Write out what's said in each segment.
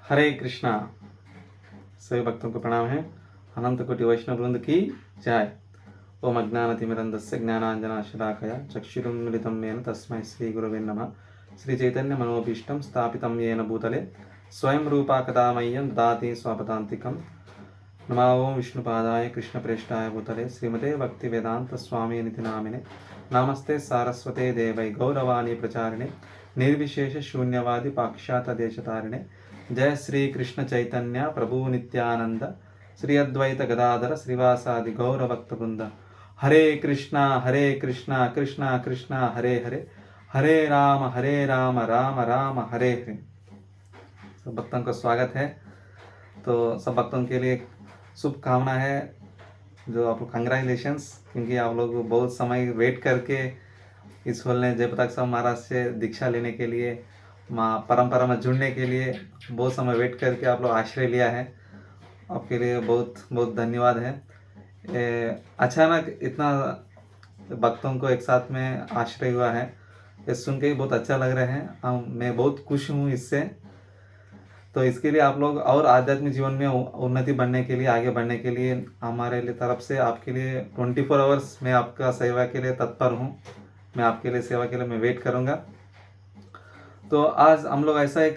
हरे कृष्णा। सभी भक्तों को प्रणाम है। अनंत कोटि वैष्णव वृंद की जय। ओम अज्ञानतिमिरन्धस्य ज्ञानाञ्जनशलाकया चक्षुरुन्मिलितं येन तस्मै श्रीगुरवे नमः। श्रीचैतन्य मनोभीष्टं स्थापितं येन भूतले स्वयं रूपा कदा मह्यं ददाति स्वपदान्तिकं। नमो ओं विष्णुपादाय कृष्णप्रेष्ठाय भूतले श्रीमते भक्तिवेदांत स्वामी निति नामिने नमस्ते सारस्वते देवै गौरवाणी प्रचारिणे निर्विशेष शून्यवादी पाक्षात देशतारिणे। जय श्री कृष्ण चैतन्य प्रभु नित्यानंद श्री अद्वैत गदाधर श्रीवासादि गौर भक्त वृंद। हरे कृष्णा कृष्णा कृष्णा हरे हरे, हरे राम राम राम हरे हरे। सब भक्तों का स्वागत है। तो सब भक्तों के लिए शुभकामना है, जो आप कंग्रेचुलेशंस, क्योंकि आप लोग बहुत समय वेट करके इस होलने जयप्रताप महाराज से दीक्षा लेने के लिए, माँ परंपरा में जुड़ने के लिए बहुत समय वेट करके आप लोग आश्रय लिया है। आपके लिए बहुत बहुत धन्यवाद है। अचानक इतना भक्तों को एक साथ में आश्रय हुआ है, ये सुन के बहुत अच्छा लग रहा है। मैं बहुत खुश हूँ इससे। तो इसके लिए आप लोग और आध्यात्मिक जीवन में उन्नति बढ़ने के लिए, आगे बढ़ने के लिए हमारे लिए तरफ से आपके लिए 24 आवर्स मैं आपका सेवा के लिए तत्पर हूँ। मैं आपके लिए सेवा के लिए मैं वेट करूँगा। तो आज हम लोग ऐसा एक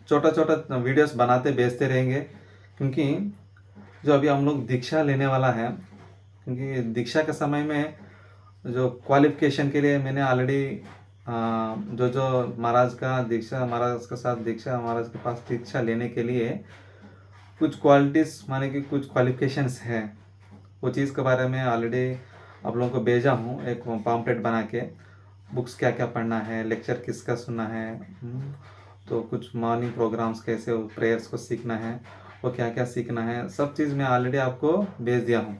छोटा छोटा वीडियोस बनाते भेजते रहेंगे, क्योंकि जो अभी हम लोग दीक्षा लेने वाला है, क्योंकि दीक्षा के समय में जो क्वालिफिकेशन के लिए मैंने ऑलरेडी जो महाराज का दीक्षा, महाराज के साथ दीक्षा, महाराज के पास दीक्षा लेने के लिए कुछ क्वालिटीज़ माने कि कुछ क्वालिफिकेशंस हैं, वो चीज़ के बारे में ऑलरेडी आप लोगों को भेजा हूँ एक पम्पलेट बना के। बुक्स क्या क्या पढ़ना है, लेक्चर किसका सुनना है, तो कुछ मॉर्निंग प्रोग्राम्स कैसे, प्रेयर्स को सीखना है, वो क्या क्या सीखना है, सब चीज़ मैं ऑलरेडी आपको भेज दिया हूँ।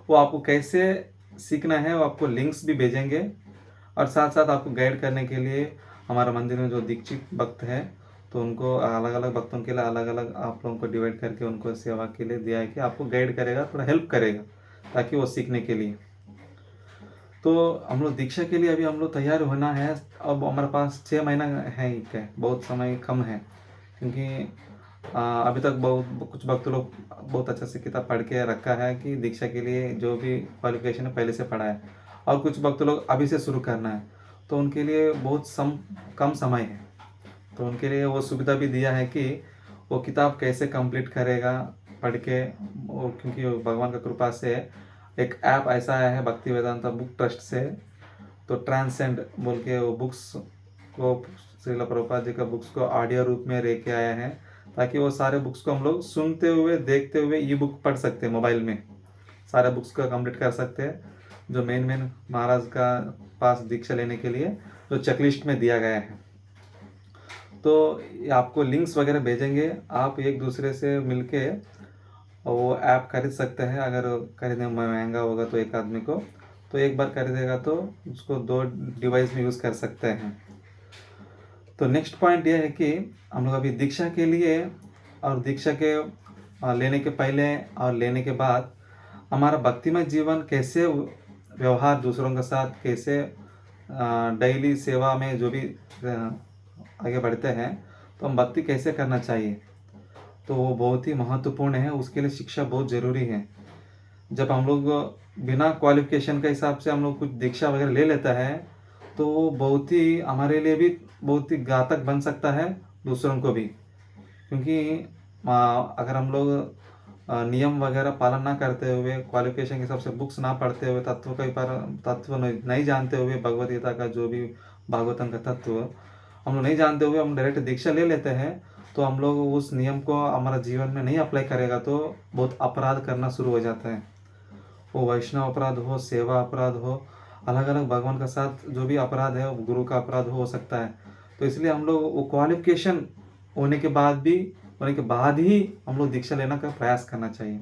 वो आपको कैसे सीखना है वो आपको लिंक्स भी भेजेंगे, और साथ साथ आपको गाइड करने के लिए हमारे मंदिर में जो दीक्षित भक्त हैं, तो उनको अलग अलग भक्तों के लिए अलग अलग आप लोगों को डिवाइड करके उनको सेवा के लिए दिया है कि आपको गाइड करेगा, थोड़ा हेल्प करेगा ताकि वो सीखने के लिए। तो हम लोग दीक्षा के लिए अभी हम लोग तैयार होना है। अब हमारे पास 6 महीना है ही, क्या बहुत समय कम है, क्योंकि अभी तक बहुत कुछ भक्त लोग बहुत अच्छा से किताब पढ़ के रखा है कि दीक्षा के लिए जो भी क्वालिफिकेशन है पहले से पढ़ा है, और कुछ भक्त लोग अभी से शुरू करना है, तो उनके लिए बहुत कम समय है। तो उनके लिए वो सुविधा भी दिया है कि वो किताब कैसे कंप्लीट करेगा पढ़ के, वो क्योंकि भगवान का कृपा से एक ऐप ऐसा आया है भक्ति वेदांता बुक ट्रस्ट से, तो ट्रांसेंड बोल के वो बुक्स को, श्रील प्रभुपाद जी का बुक्स को ऑडियो रूप में लेके आया है, ताकि वो सारे बुक्स को हम लोग सुनते हुए देखते हुए ई बुक पढ़ सकते हैं, मोबाइल में सारे बुक्स को कंप्लीट कर सकते हैं, जो मेन महाराज का पास दीक्षा लेने के लिए जो चेकलिस्ट में दिया गया है। तो आपको लिंक्स वगैरह भेजेंगे, आप एक दूसरे से मिलके वो ऐप खरीद सकते हैं। अगर खरीदने में महंगा होगा तो एक आदमी को, तो एक बार खरीदेगा तो उसको 2 डिवाइस में यूज़ कर सकते हैं। तो नेक्स्ट पॉइंट ये है कि हम लोग अभी दीक्षा के लिए और दीक्षा के लेने के पहले और लेने के बाद हमारा भक्तिमय जीवन कैसे, व्यवहार दूसरों के साथ कैसे, डेली सेवा में जो भी आगे बढ़ते हैं, तो हम भक्ति कैसे करना चाहिए, तो वो बहुत ही महत्वपूर्ण है। उसके लिए शिक्षा बहुत ज़रूरी है। जब हम लोग बिना क्वालिफिकेशन के हिसाब से हम लोग कुछ दीक्षा वगैरह ले लेता है, तो वो बहुत ही हमारे लिए भी बहुत ही घातक बन सकता है, दूसरों को भी। क्योंकि अगर हम लोग नियम वगैरह पालन ना करते हुए, क्वालिफिकेशन के हिसाब से बुक्स ना पढ़ते हुए, तत्व नहीं जानते हुए, भगवद गीता का जो भी भागवतम का तत्व हम लोग नहीं जानते हुए हम डायरेक्ट दीक्षा ले लेते हैं, तो हम लोग उस नियम को हमारा जीवन में नहीं अप्लाई करेगा तो बहुत अपराध करना शुरू हो जाता है। वो वैष्णव अपराध हो, सेवा अपराध हो, अलग अलग भगवान का साथ जो भी अपराध है, वो गुरु का अपराध हो सकता है। तो इसलिए हम लोग वो क्वालिफिकेशन होने के बाद ही हम लोग दीक्षा लेना का प्रयास करना चाहिए।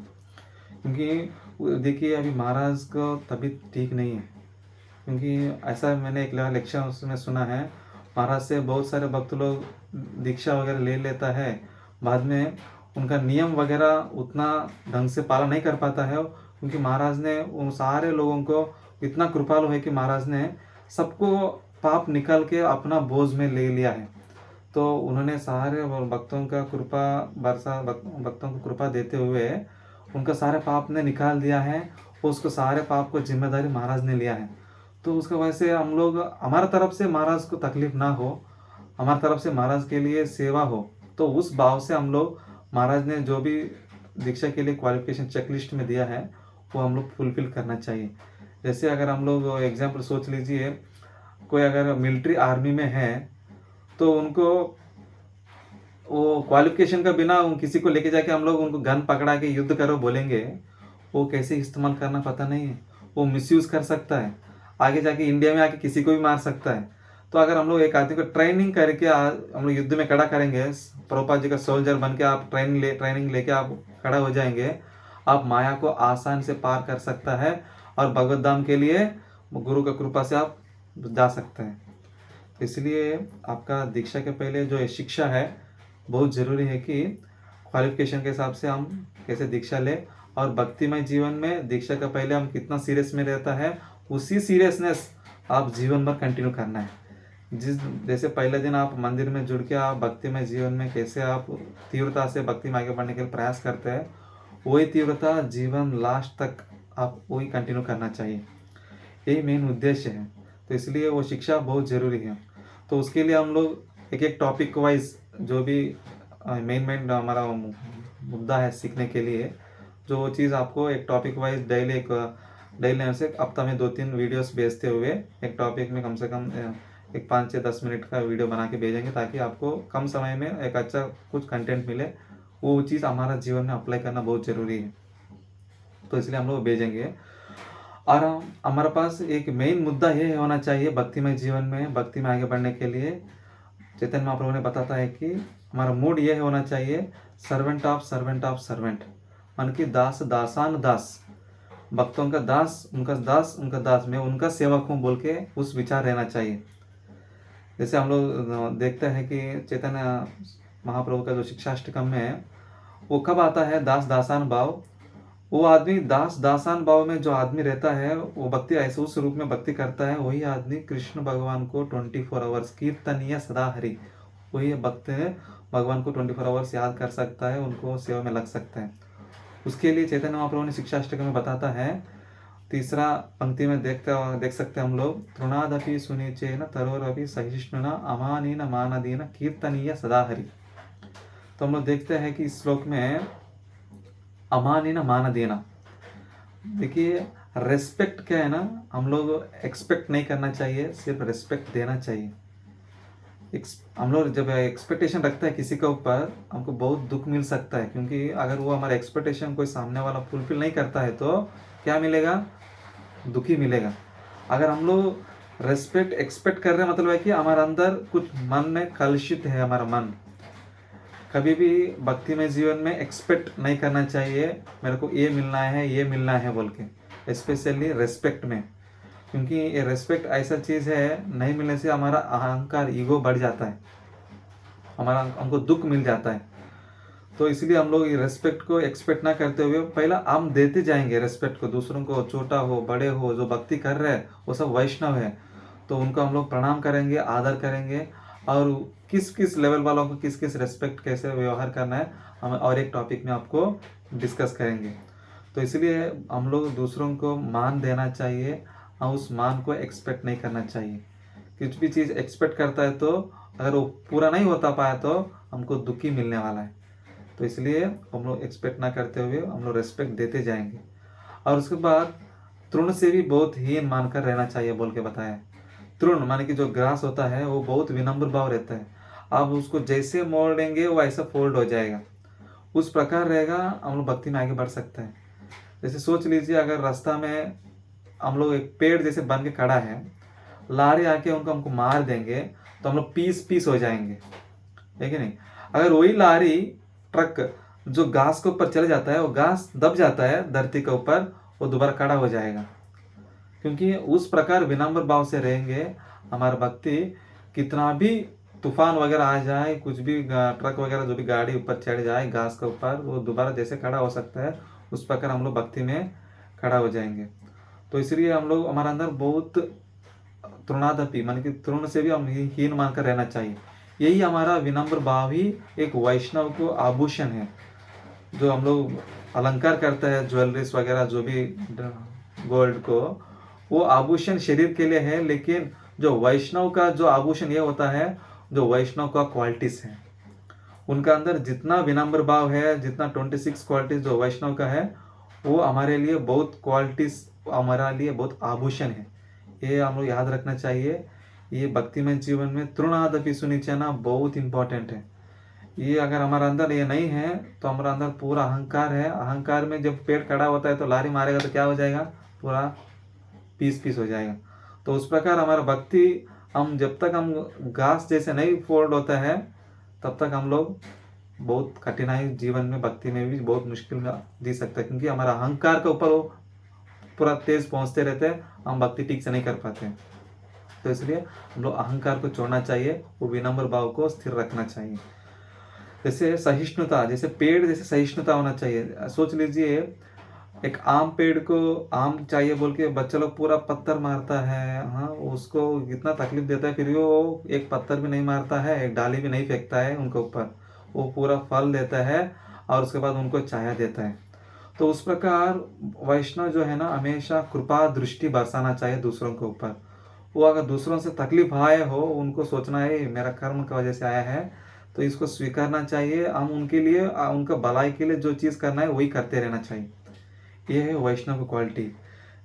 क्योंकि देखिए अभी महाराज का तबीयत ठीक नहीं है, क्योंकि ऐसा मैंने एक लेक्चर उसमें सुना है, महाराज से बहुत सारे भक्त लोग दीक्षा वगैरह ले लेता है, बाद में उनका नियम वगैरह उतना ढंग से पालन नहीं कर पाता है, क्योंकि महाराज ने उन सारे लोगों को इतना कृपालु है कि महाराज ने सबको पाप निकाल के अपना बोझ में ले लिया है। तो उन्होंने सारे भक्तों का कृपा बरसा भक्तों को कृपा देते हुए उनका सारे पाप ने निकाल दिया है। उसको सारे पाप को जिम्मेदारी महाराज ने लिया है। तो उसका वजह से हम लोग हमारा तरफ से महाराज को तकलीफ ना हो, हमारी तरफ से महाराज के लिए सेवा हो, तो उस भाव से हम लोग महाराज ने जो भी दीक्षा के लिए क्वालिफिकेशन चेकलिस्ट में दिया है वो हम लोग फुलफिल करना चाहिए। जैसे अगर हम लोग एग्जाम्पल सोच लीजिए, कोई अगर मिलिट्री आर्मी में है तो उनको वो क्वालिफिकेशन का बिना किसी को लेके जाके हम लोग उनको गन पकड़ा के युद्ध करो बोलेंगे, वो कैसे इस्तेमाल करना पता नहीं है, वो मिसयूज़ कर सकता है, आगे जाके इंडिया में आके किसी को भी मार सकता है। तो अगर हम लोग एक आदमी को ट्रेनिंग करके हम लोग युद्ध में खड़ा करेंगे, प्रभुपाद जी का सोल्जर बन के आप ट्रेनिंग लेके आप खड़ा हो जाएंगे, आप माया को आसान से पार कर सकता है और भगवत धाम के लिए गुरु का कृपा से आप जा सकते हैं। इसलिए आपका दीक्षा के पहले जो ये शिक्षा है बहुत ज़रूरी है कि क्वालिफिकेशन के हिसाब से हम कैसे दीक्षा ले, और भक्तिमय जीवन में दीक्षा का पहले हम कितना सीरियस में रहता है उसी सीरियसनेस आप जीवन भर कंटिन्यू करना है। जैसे पहले दिन आप मंदिर में जुड़ के आप भक्तिमय जीवन में कैसे आप तीव्रता से भक्ति में आगे बढ़ने के लिए प्रयास करते हैं, वही तीव्रता जीवन लास्ट तक आप वही कंटिन्यू करना चाहिए। यही मेन उद्देश्य है। तो इसलिए वो शिक्षा बहुत ज़रूरी है। तो उसके लिए हम लोग एक एक टॉपिक वाइज जो भी मेन हमारा मुद्दा है सीखने के लिए, जो वो चीज़ आपको एक टॉपिक वाइज डेली से हफ्ता में 2-3 वीडियोस भेजते हुए एक टॉपिक में कम से कम एक 5 से 10 मिनट का वीडियो बना के भेजेंगे, ताकि आपको कम समय में एक अच्छा कुछ कंटेंट मिले। वो चीज़ हमारा जीवन में अप्लाई करना बहुत ज़रूरी है, तो इसलिए हम लोग भेजेंगे। और हमारे पास एक मेन मुद्दा ये होना चाहिए भक्तिमय जीवन में, भक्ति में आगे बढ़ने के लिए चैतन्य महाप्रभु ने बताता है कि हमारा मूड ये होना चाहिए सर्वेंट ऑफ सर्वेंट, मन की दास दासान दास, भक्तों का दास, उनका दास, मैं उनका सेवक हूँ बोल के उस विचार रहना चाहिए। जैसे हम लोग देखते हैं कि चैतन्य महाप्रभु का जो शिक्षाष्टकम में है वो कब आता है, दास दासान भाव। वो आदमी दास दासान भाव में जो आदमी रहता है वो भक्ति ऐसे उस रूप में भक्ति करता है, वही आदमी कृष्ण भगवान को 24 आवर्स कीर्तनीय सदा हरि, वही भक्त भगवान को 24 आवर्स याद कर सकता है, उनको सेवा में लग सकता है। उसके लिए चैतन्य महाप्रभु ने शिक्षाष्टकम में बताता है, तीसरा पंक्ति में देख सकते हैं हम लोग, तृणादपि सुनिचेन तरोरपि सहिष्णुना अमानीन मानदीन कीर्तनीय सदा हरि। तो हम लोग देखते हैं कि इस श्लोक में अमानीन मानदीना, देखिए रेस्पेक्ट क्या है ना, हम लोग एक्सपेक्ट नहीं करना चाहिए, सिर्फ रेस्पेक्ट देना चाहिए। हम लोग जब एक्सपेक्टेशन रखते हैं किसी के ऊपर, हमको बहुत दुख मिल सकता है, क्योंकि अगर वो हमारा एक्सपेक्टेशन कोई सामने वाला फुलफिल नहीं करता है तो क्या मिलेगा, दुखी मिलेगा। अगर हम लोग रेस्पेक्ट एक्सपेक्ट कर रहे हैं, मतलब है कि हमारे अंदर कुछ मन में कलुषित है, हमारा मन कभी भी भक्तिमय जीवन में एक्सपेक्ट नहीं करना चाहिए मेरे को ये मिलना है बोल के, स्पेशली रेस्पेक्ट में, क्योंकि ये रेस्पेक्ट ऐसा चीज़ है, नहीं मिलने से हमारा अहंकार ईगो बढ़ जाता है, हमको दुख मिल जाता है। तो इसलिए हम लोग ये रेस्पेक्ट को एक्सपेक्ट ना करते हुए पहला हम देते जाएंगे रेस्पेक्ट को, दूसरों को, छोटा हो बड़े हो, जो भक्ति कर रहे हैं वो सब वैष्णव है तो उनको हम लोग प्रणाम करेंगे, आदर करेंगे, और किस किस लेवल वालों को किस किस रेस्पेक्ट कैसे व्यवहार करना है हम और एक टॉपिक में आपको डिस्कस करेंगे। तो इसलिए हम लोग दूसरों को मान देना चाहिए और उस मान को एक्सपेक्ट नहीं करना चाहिए। कुछ भी चीज़ एक्सपेक्ट करता है तो अगर वो पूरा नहीं होता पाया तो हमको दुखी मिलने वाला है। तो इसलिए हम लोग एक्सपेक्ट ना करते हुए हम लोग रेस्पेक्ट देते जाएंगे। और उसके बाद तृण से भी बहुत हीन मानकर रहना चाहिए बोल के बताया। तृण माने कि जो ग्रास होता है वो बहुत विनम्र भाव रहता है, आप उसको जैसे मोड़ लेंगे वो ऐसा फोल्ड हो जाएगा, उस प्रकार रहेगा, हम लोग भक्ति में आगे बढ़ सकते हैं। जैसे सोच लीजिए अगर रास्ता में हम लोग एक पेड़ जैसे बन के खड़ा है, लारे आके हमको मार देंगे तो हम लोग पीस हो जाएंगे, है कि नहीं। अगर वही लारी ट्रक जो घास के ऊपर चले जाता है, वो घास दब जाता है धरती के ऊपर, वो दोबारा खड़ा हो जाएगा, क्योंकि उस प्रकार विनम्र भाव से रहेंगे। हमारा भक्ति कितना भी तूफान वगैरह आ जाए, कुछ भी ट्रक वगैरह जो भी गाड़ी ऊपर चढ़ जाए घास के ऊपर, वो दोबारा जैसे खड़ा हो सकता है उस प्रकार हम लोग भक्ति में खड़ा हो जाएंगे। तो इसलिए हम लोग हमारे अंदर बहुत तृणादपि मान कि तृण से भी हम हीन मानकर रहना चाहिए, यही हमारा विनम्र भाव ही एक वैष्णव को आभूषण है। जो हम लोग अलंकार करते हैं ज्वेलरीज वगैरह जो भी गोल्ड को, वो आभूषण शरीर के लिए है, लेकिन जो वैष्णव का जो आभूषण ये होता है, जो वैष्णव का क्वालिटीज है उनका अंदर जितना विनम्र भाव है, जितना 26 क्वालिटीज जो वैष्णव का है, वो हमारे लिए बहुत क्वालिटीज, हमारे लिए बहुत आभूषण है। ये हम लोग याद रखना चाहिए। ये भक्तिमय जीवन में तृणादपि सुनिचना बहुत इंपॉर्टेंट है। ये अगर हमारे अंदर ये नहीं है तो हमारा अंदर पूरा अहंकार है। अहंकार में जब पेड़ खड़ा होता है तो लारी मारेगा तो क्या हो जाएगा, पूरा पीस पीस हो जाएगा। तो उस प्रकार हमारा भक्ति, हम जब तक हम घास जैसे नहीं फोल्ड होता है तब तक हम लोग बहुत कठिनाई जीवन में, भक्ति में भी बहुत मुश्किल में जी सकते हैं, क्योंकि हमारा अहंकार के ऊपर वो पूरा तेज पहुंचते रहते हैं, हम भक्ति ठीक से नहीं कर पाते। तो इसलिए हम लोग अहंकार को छोड़ना चाहिए, वो विनम्र भाव को स्थिर रखना चाहिए। जैसे सहिष्णुता, जैसे पेड़ जैसे सहिष्णुता होना चाहिए। सोच लीजिए एक आम पेड़ को आम चाहिए बोल के बच्चा लोग पूरा पत्थर मारता है, हाँ, उसको इतना तकलीफ देता है, फिर भी वो एक पत्थर भी नहीं मारता है, एक डाली भी नहीं फेंकता है उनके ऊपर, वो पूरा फल देता है और उसके बाद उनको छाया देता है। तो उस प्रकार वैष्णव जो है ना, हमेशा कृपा दृष्टि बरसाना चाहिए दूसरों के ऊपर। वो अगर दूसरों से तकलीफ आए हो, उनको सोचना है मेरा कर्म की वजह से आया है, तो इसको स्वीकारना चाहिए। हम उनके लिए, उनका भलाई के लिए जो चीज़ करना है वही करते रहना चाहिए। ये है वैष्णव क्वालिटी।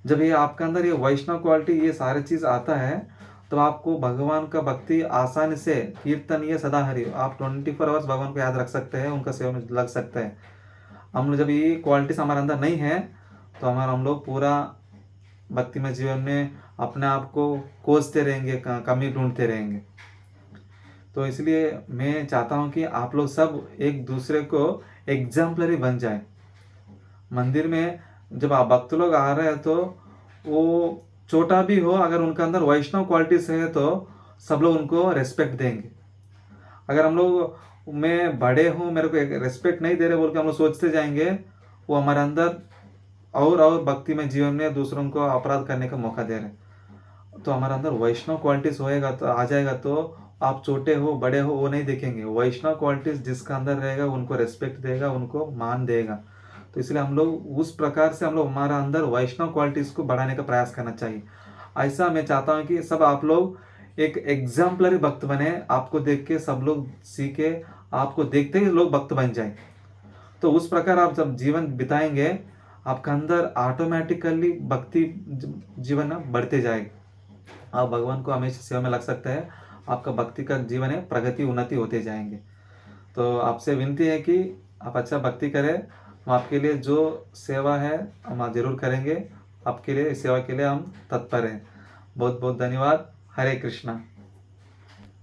जब ये आपके अंदर ये वैष्णव क्वालिटी, ये सारी चीज़ आता है, तो आपको भगवान का भक्ति आसानी से, कीर्तन ये सदा हरि, आप 24 आवर्स भगवान को याद रख सकते हैं, उनका सेवा में लग सकते हैं। हम लोग जब ये क्वालिटीज हमारे अंदर नहीं है तो हम लोग पूरा भक्तिमय जीवन में अपने आप को कोसते रहेंगे, कमी ढूंढते रहेंगे। तो इसलिए मैं चाहता हूँ कि आप लोग सब एक दूसरे को एग्जाम्पलरी बन जाए। मंदिर में जब आप भक्त लोग आ रहे हैं तो वो छोटा भी हो, अगर उनके अंदर वैष्णव क्वालिटीज है तो सब लोग उनको रेस्पेक्ट देंगे। अगर हम लोग मैं बड़े हूँ, मेरे को रेस्पेक्ट नहीं दे रहे बोल के हम लोग सोचते जाएंगे, वो हमारे अंदर और भक्ति में जीवन में दूसरों को अपराध करने का मौका दे रहे। तो हमारे अंदर वैष्णव क्वालिटीज होएगा तो आ जाएगा, तो आप छोटे हो बड़े हो वो नहीं देखेंगे। वैष्णव क्वालिटीज जिसका अंदर रहेगा उनको रेस्पेक्ट देगा, उनको मान देगा। तो इसलिए हम लोग उस प्रकार से हम लोग हमारा अंदर वैष्णव क्वालिटीज को बढ़ाने का प्रयास करना चाहिए। ऐसा मैं चाहता हूँ कि सब आप लोग एक एग्जाम्पलरी भक्त बने, आपको देख के सब लोग सीखे, आपको देखते ही लोग भक्त बन जाए। तो उस प्रकार आप जब जीवन बिताएंगे, आपका अंदर ऑटोमेटिकली भक्ति जीवन में बढ़ते जाएगा। आप भगवान को हमेशा सेवा में लग सकते हैं, आपका भक्ति का जीवन है प्रगति उन्नति होते जाएंगे। तो आपसे विनती है कि आप अच्छा भक्ति करें। हम आपके लिए जो सेवा है हम जरूर करेंगे, आपके लिए सेवा के लिए हम तत्पर हैं। बहुत बहुत धन्यवाद। हरे कृष्णा।